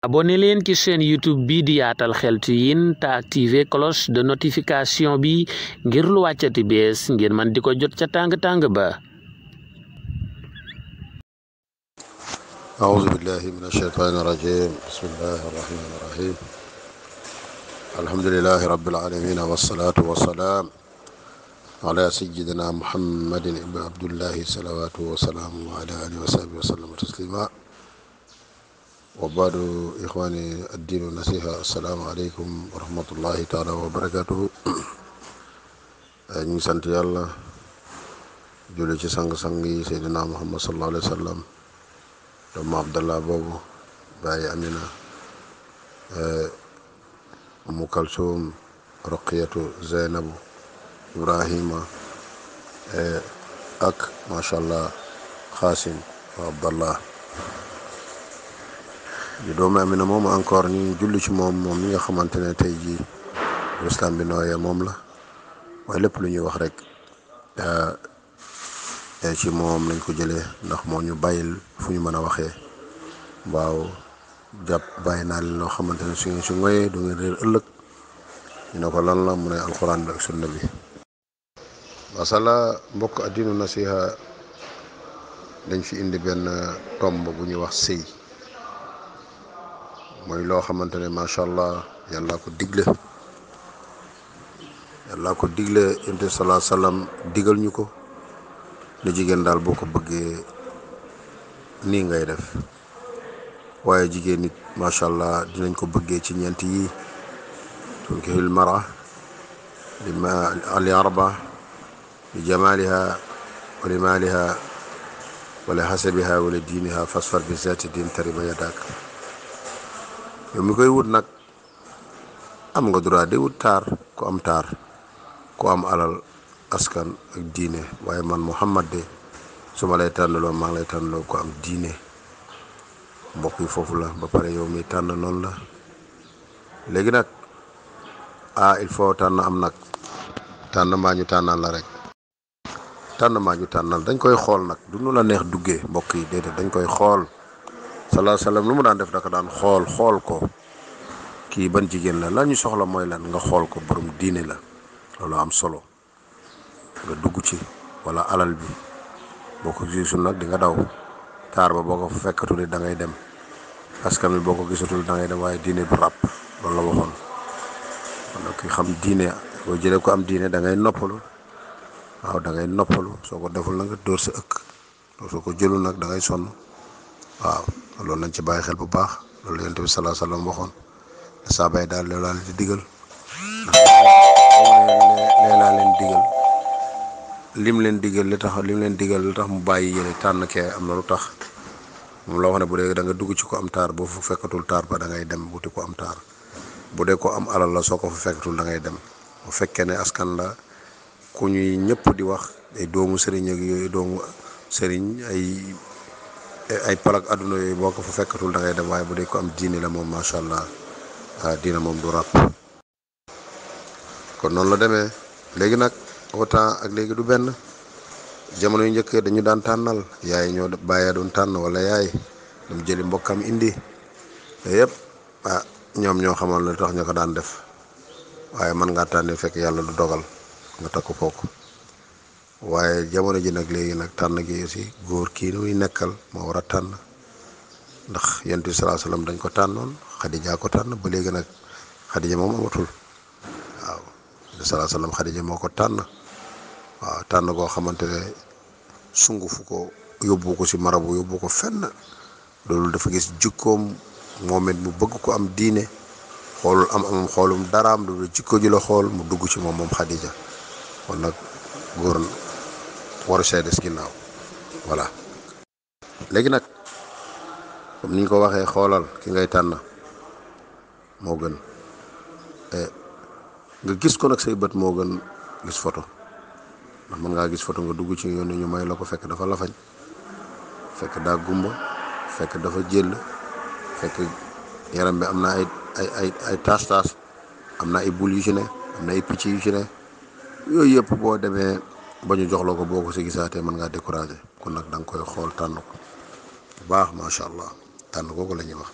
abonné leen ci chaîne YouTube bi di Yaatal Xeltu Yin te activer cloche de notification bi ngir lu wàccati bees ngeen man di ko jot ca tàng-tàng ba. أعوذ بالله من الشيطان الرجيم بسم الله الرحمن الرحيم الحمد لله رب العالمين والصلاة والسلام على سيدنا محمد بن عبد الله صلوات وسلامه وعلى آله وصحبه وسلم تسليما وبعد إخواني الدين والنصيحة السلام عليكم ورحمة الله تعالى وبركاته ñu sant yàlla julli ci sang-sang yi Seydina Muhammad sallallahu alayhi wa sallam doomu Abdallah boobu bàyyi Amina Umu Kalsum Roqiyatu Zeynabu Ibrahima ak macha allah Xaasim wa Abdallah di doomu Amina moom encore ñu julli ci moom mi nga xamante ne tey jii islam bi nooyee moom la waaye lépp lu ñuy wax rek ci moom lañ ko jëlee ndax moo ñu bàyyil fu ñu mën a waxee waaw jàpp bàyyi naa leen loo xamante ne su ngeen si ngoyee du ngeen réer ëllëg ñu ne ko lan la mu ne alquran bi ak sunna bi. masala mbokk addinu nasiha dañ fi indi benn tomb bu ñuy wax sëy mooy loo xamante ne macha allah yàlla ko digle yonent bi salaa sallam digal ñu ko ne jigéen daal boo ko bëggee nii ngay def waaye jigéen nit macha allah dinañ ko bëggee ci ñeent yi tunkihul mara li arba li jamaliha wa li maliha wa li hasabiha wa li diiniha fasfar bi zati din tariba yadak yow mi koy wut nag am nga droit di wut taar ku am taar ku am alal askan ak diine waaye man Muhammad de su ma lay tànnaloo maa ngi lay tànnaloo ku am diine mbokk yi foofu la ba pare yow mi tànn noonu la léegi nag il faut tànn am nag tànn maa ñu tànnal la rek tànn maa ñu tànnal dañ koy xool nag du nu la neex duggee mbokk yi déedéet dañ koy xool salaa salaam lu mu daan def daka daan xool ko kii ban jigéen la ñu soxla mooy lan nga xool ko borom diine la loolu am solo nga dugg ci wala alal bi boo ko gisul nag di nga daw taar ba boo ko fekkatul da ngay dem askan bi boo ko gisatul da ngay dem waaye diine bu ràpp loolu la waxoon kon nag ki xam diine boo jëlee ko am diine da ngay noppalu waaw da ngay noppalu soo ko deful nag nga dóor sa ëkk soo ko jëlul nag da ngay sonn waaw loolu nañ ci bàyyi xel bu baax loolu yonent bi salaa sallam waxoon saa bay daal loolu di digal nee naa leen digal lim leen digal li tax mu bàyyi yéene tànn kee am na lu tax moom la wax ne bu dee da nga dugg ci ko am taar boo fa fekkatul taar ba da ngay dem wuti ko am taar bu dee ko am alal la soo ko fa fekkatul da ngay dem bu fekkee ne askan la ku ñuy ñëpp di wax ay doomu sëriñ ak yooyu doomu sëriñ ay palak adduna yooyu boo ko fa fekkatul da ngay dem waaye bu dee ko am diine la moom macha allah diine moom du ràpp kon noonu la demee léegi nag autant ak léegi du benn jamono yu njëkk dañu daan tànnal yaay ñoo bàyyee doon tànn wala yaay dem jëli mbokkam indi yëpp ñoom ñoo xamal lu tax ñu ko daan def waaye mën ngaa tànn fekk yàlla du dogal nga takk kooku waaye jamono ji nag léegi nag tànn gi aussi góor kii ni muy nekkal moo war a tànn ndax yonent bi salaa salaam dañ ko tànnoon Xadija ko tànn ba léegi nag Xadija moom amatul waaw salaa salaam Xadija moo ko tànn waaw tànn koo xamante ne sungufu ko yóbbu ko si marabu yóbbu ko fenn loolu dafa gis jikkoom moom it mu bëgg ko am diine xoolul am xoolum daraam loolu jikko ji la xool mu dugg ci moom Xadija kon nag góor waru see des ginnaaw voilà léegi nag comme ni ñu ko waxee xoolal ki ngay tànn moo gën nga gis ko nag say bët moo gën gis photo ndax mën ngaa gis photo nga dugg ci yoon ñu may la ko fekk dafa lafañ fekk daa gumba fekk dafa jël fekk yaram bi am na ay taas am na ay bul yu ci ne am na ay picc yu ci ne yooyu yëpp boo demee ba ñu jox la ko boo ko si gisaatee mën ngaa découragé kon nag da nga koy xool tànn ko bu baax macha allah tànn kooku la ñuy wax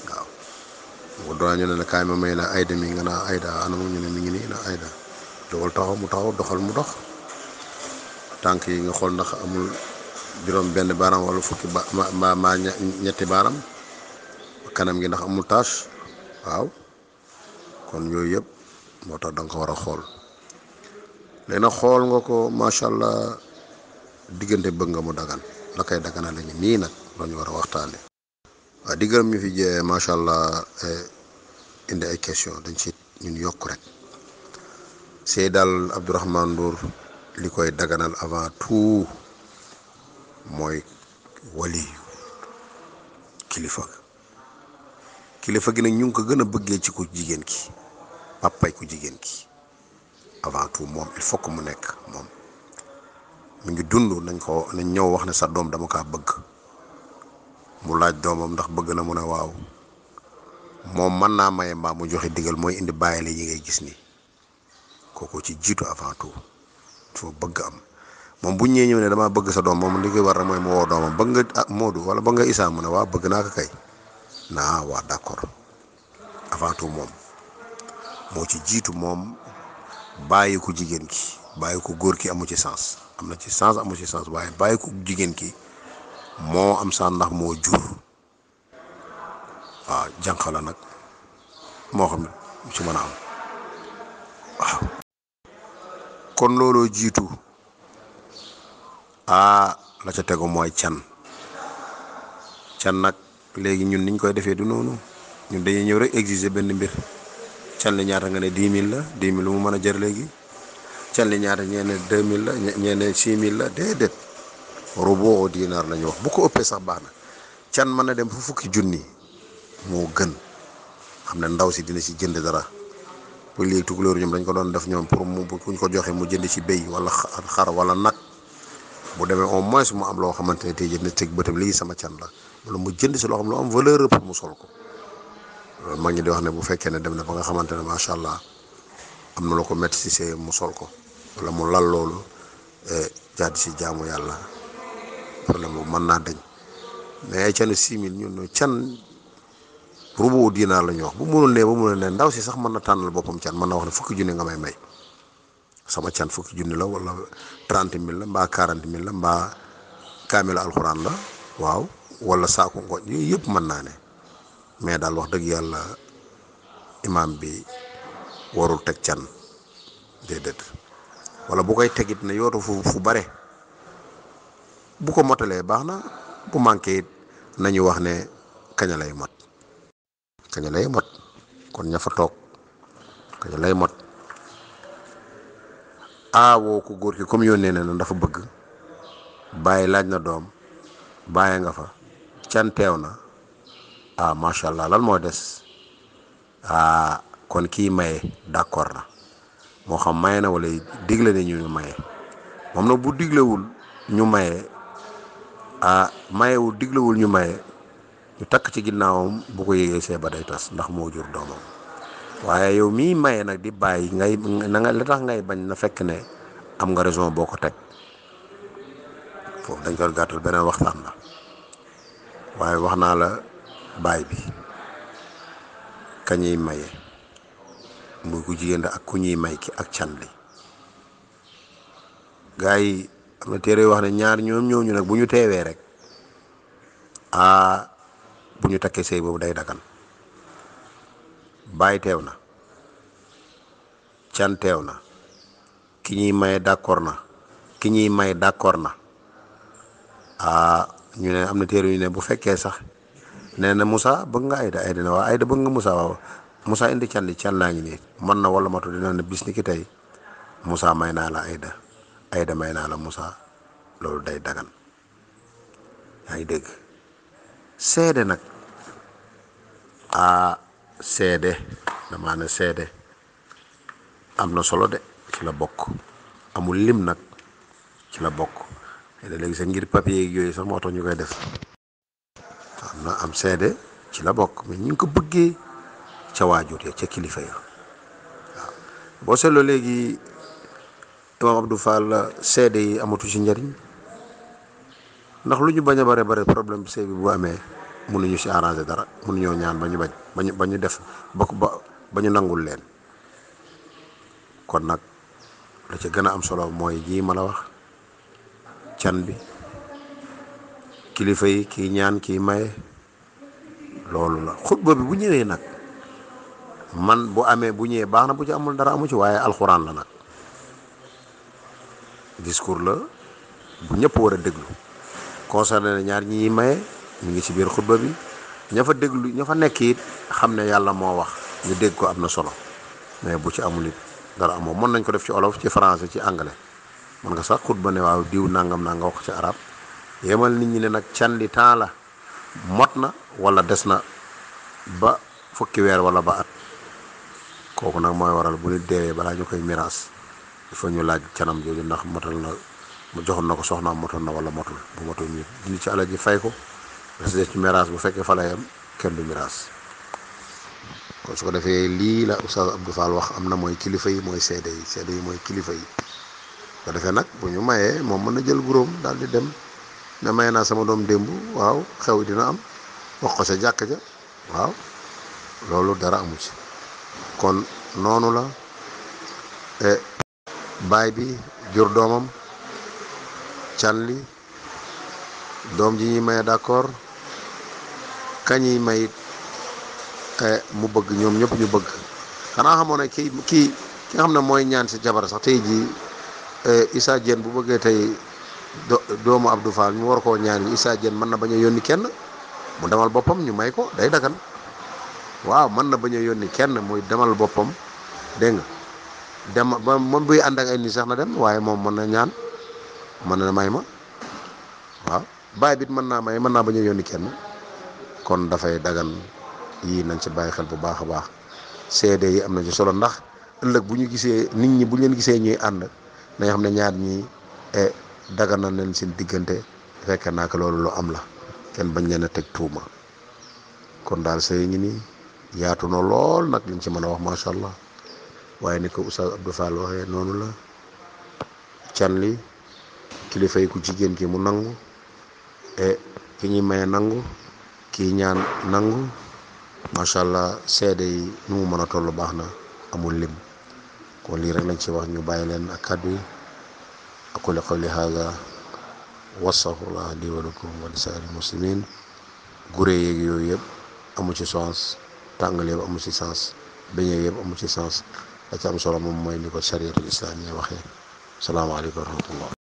waaw bu doon ñu ne la kaay ma may la Ayda mi nga naa Ayda anam ñu ne mi ngi nii na Ayda dogal taxaw mu taxaw doxal mu dox tànk yi nga xool ndax amul juróom benn baaraam wala fukki ma ñetti baaraam kanam gi ndax amul tache waaw kon yooyu yëpp moo tax da nga ko war a xool léegi nag xool nga ko macha allah diggante bëgg nga mu dagan la koy dagana la nii nag lañu war a waxtaane waaw di gërëm ñu fi jee macha allah indi ay question dañ ci ñun yokk rek c'est daal Abdourahmane Ndour li koy daganal avant tout mooy wali kilifa gi nag ñu ngi ko gën a bëggee ci ku jigéen ki papay ku jigéen ki avant tout moom il faut que mu nekk moom mu ngi dund nañ ñëw wax ne sa doom dama kaa bëgg mu laaj doomam ndax bëgg na mu ne waaw moom mën naa maye mbaa mu joxe digal mooy indi bàyyile yi ngay gis ni kooku ci jiitu avant tout foo bëgg am moom bu ñëwee ñëw ne damaa bëgg sa doom moom li koy war rek mooy mu woo doomam bëgg nga Modou wala bëgg nga Issa mu ne waaw bëgg naa ko kay naa waa d'accord avant tout moom moo ci jiitu moom bàyyi ko jigéen ki bàyyi ko góor ki amu ci sens am na ci sens amu ci sens waaye bàyyi ko jigéen ki moo am sens ndax moo jur waaw jànq la nag moo xam ne ci mën a am waaw kon looloo jiitu la ca tegu mooy can nag léegi ñun niñ koy defee du noonu ñun dañuy ñëw rek exiger benn mbir can li ñaata nga ne 10 000 la 10 000 lu mu mën a jar léegi can li ñaata ñeene 2 000 la ñeene 6 000 la déedéet rubu dinar la ñu wax bu ko ëppee sax baax na can mën na dem fu fukki junni moo gën xam ne ndaw si dina si jënd dara bu léegi tukulóoru ñoom dañ ko doon def ñoom pour mu buñ ko joxe mu jënd ci béy wala xar wala nag bu demee au moins mu am loo xamante ne tey jënd teg bëtam lii sama can la wala mu jënd si loo xam lu am valeur pour mu sol ko loolu mag ñi di wax ne bu fekkee ne dem na ba nga xamante ne macha allah am na loo ko métti si see mu sol ko wala mu lal loolu jaadi si jaamu yàlla problème boobu mën naa dañ mais ay canu 6 000 ñun can rubu dinaar la ñu wax bu mënul ne ndaw si sax mën na tànnal boppam can mën na wax ne fukki junni nga may sama can fukki junni la wala 30 000 la mbaa 40 000 la mbaa kaamila alxuraan la waaw wala saako ngooñ yooyu yëpp mën naa ne mais daal wax dëgg yàlla imaam bi warul teg can déedéet wala bu koy tegit ne yootu fu bare bu ko motalee baax na bu manqué it nañu wax ne kaña lay mot kon ña fa toog kaña lay mot woo ko góor ki comme yónnee na dafa bëgg bàyyi laaj na doom bàyyi nga fa can teew na macha allah lan moo des kon kii maye d'accord na moo xam maye na wala digle ne ñu maye moom nag bu diglewul ñu maye mayewul diglewul ñu maye ñu takk ci ginnaawam bu ko yégee see ba day tas ndax moo jur doomam waaye yow mii maye nag di bàyyi ngay na nga la tax ngay bañ na fekk ne am nga raison boo ko teg foofu dañ ko gàttal beneen waxtaan la waaye wax naa la baay bi kañuy maye muy ku jigéen ak ku ñuy may ki ak can li gars yi am na téere wax ne ñaar ñooñu nag bu ñu teewee rek bu ñu takkee sëy boobu day dagan baay teew na can teew na ki ñuy maye d'accord na ki ñuy may d'accord na ñu ne am na téere yu ne bu fekkee sax nee na Moussa bëgg nga Ayda ne waaw Ayda bëgg nga Moussa waaw Moussa indi can li can laa ngi nii mën na wala matu dina ne bis ni ki tey Moussa may naa la Ayda may naa la Moussa loolu day dagan yaa ngi dégg seede nag seede damaa ne seede am na solo de ci la bokk amul lim nag ci la bokk léegi sax ngir papier yooyu sax moo tax ñu koy def am seede ci la bokk mais ñu ngi ko bëggee ca waajur ya ca kilifa ya waaw boo seetloo léegi Imam Abdou Fall seede yi amatu ci njariñ ndax lu ñu bañ a bare problème bi sëy bi bu amee mënuñu si arrangé dara, mënuñoo ñaan ba ñu bañ ba ñu def ba ñu nangul leen. kon nag la ci gën a am solo mooy jii ma la wax, can bi, kilifa yi, kii ñaan kii maye, loolu la. xutba bi bu ñëwee nag man bu amee bu ñëwee baax na, bu ci amul dara amu ci, waaye alxuraan la nag, discours la bu ñëpp war a déglu. concerné na ñaar ñi maye ñu ngi ci biir xutba bi, ña fa déglu ña fa nekk it xam ne yàlla moo wax ñu dégg ko, am na solo. mais bu ci amul it dara amoo. mën nañ ko def ci olof, ci français, ci anglais. mën nga sax xutba ne waaw diw nangam naa nga wax ci arab, yemal nit ñi ne nag can li temps la mot na wala des na ba fukki weer wala ba at. kooku nag mooy waral bu nit deewee balaa ñu koy miraas il faut ñu laaj canam jooju ndax motal na, mu joxoon na ko soxnaam, motal na wala motul. bu motul ñu dindi ci alal ji fay ko, des ci miraas. bu fekkee fa la yam kenn du miraas. kon su ko defee lii la Oustaz Abdou Fall wax am na, mooy kilifa yi, mooy seede yi. seede yi mooy kilifa yi. ko defee nag bu ñu mayee moom mën na jël guróom daal di dem ne may naa sama doom démb, waaw xew dina am, wax ko sa jàkk ja, waaw loolu dara amu ci. kon noonu la baay bi jur doomam, can li doom ji ñuy maye d'accord, kañiy may mu bëgg, ñoom ñëpp ñu bëgg. xanaa xamoon ne ki nga xam ne mooy ñaan si jabar sax tey jii Issa Diène bu bëggee tey doomu Abdou Fall ñu war koo ñaan Issa Diène mën na bañ a yónni kenn, mu demal boppam ñu may ko, day dagan. waaw mën na bañ a yónni kenn, muy demal boppam, dégg nga, dem ba moom buy ànd ak ay nit sax na dem, waaye moom mën na ñaan, mën na may ma. waaw baay bit mën naa may, mën naa bañ a yónni kenn. kon dafay dagan. yii nañ ci bàyyi xel bu baax a baax. seede yi am na ci solo, ndax ëllëg bu ñu gisee nit ñi bu leen gisee ñuy ànd dañoo xam ne ñaar ñi dagan na leen seen diggante, fekk naa ko loolu lu am la, kenn bañ leen a teg tuuma. kon daal sëy ngi nii yaatu na lool nag liñ ci mën a wax macha allah, waaye ni ko Oustaz Abdou Fall waxee noonu la. can li kilifa yi ku jigéen ki mu nangu, ki ñuy maye nangu, kii ñaan nangu, macha allah. seede yi nu mu mën a toll baax na, amul lim. kon lii rek lañ ci wax, ñu bàyyi leen ak kàddu yi. aqulu qawli hada wa astaghfirullah li wa lakum wa li saa'iril muslimin. gure yeeg yooyu yëpp amu ci sens, tàngal yëpp amu ci sens, beñe yëpp amu ci sens. la ci am solo moom mooy ni ko chariatul islamiyya waxee. salaamaaleykum wa rahmatullah.